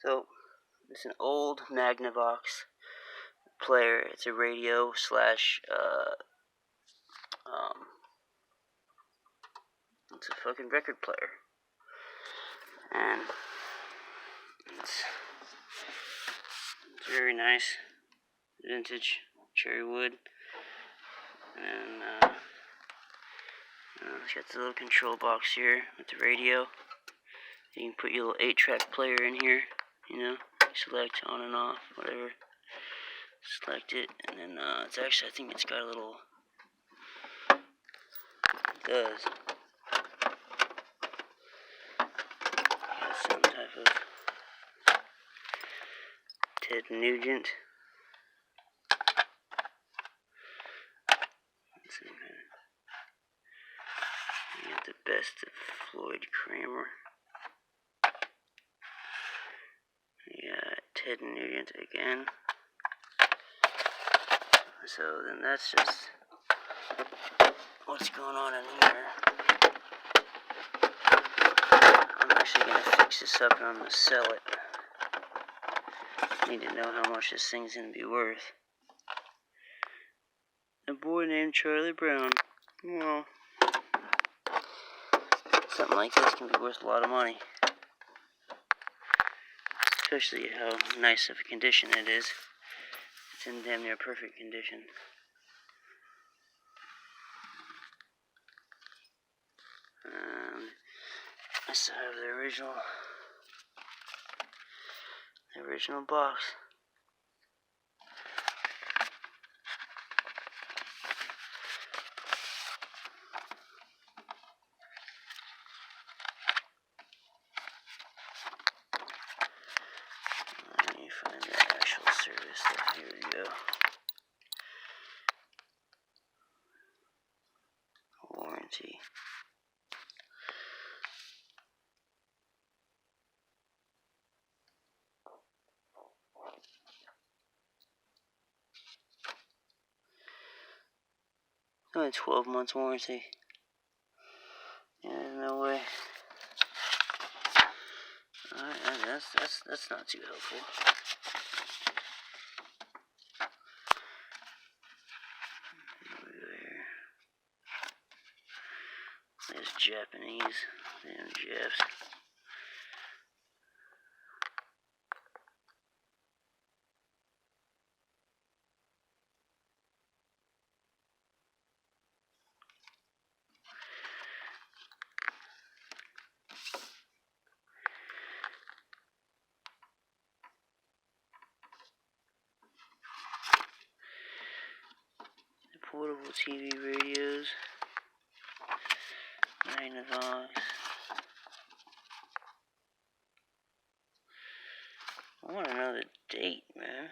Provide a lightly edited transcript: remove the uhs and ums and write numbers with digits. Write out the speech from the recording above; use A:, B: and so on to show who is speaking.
A: So, it's an old Magnavox player. It's a radio slash, it's a fucking record player. And it's very nice. Vintage cherry wood. And, it's got the little control box here with the radio. You can put your little 8-track player in here, select on and off, whatever. Select it, and then it's actually, I think it's got a little, it does. It has some type of Ted Nugent. Let's see, man. You got the best of Floyd Kramer. Yeah, Ted Nugent again. So then that's just what's going on in here. I'm actually going to fix this up and I'm going to sell it. I need to know how much this thing's going to be worth. A boy named Charlie Brown. Well, something like this can be worth a lot of money. Especially how nice of a condition it is. It's in damn near perfect condition. I still have the original box. Let me find the actual service stuff. Here we go. Warranty. Only 12 months warranty. Yeah, no way. Alright, that's not too helpful. There's Japanese. Damn Japs. Portable TV radios. Magnavox. I want to know the date, man.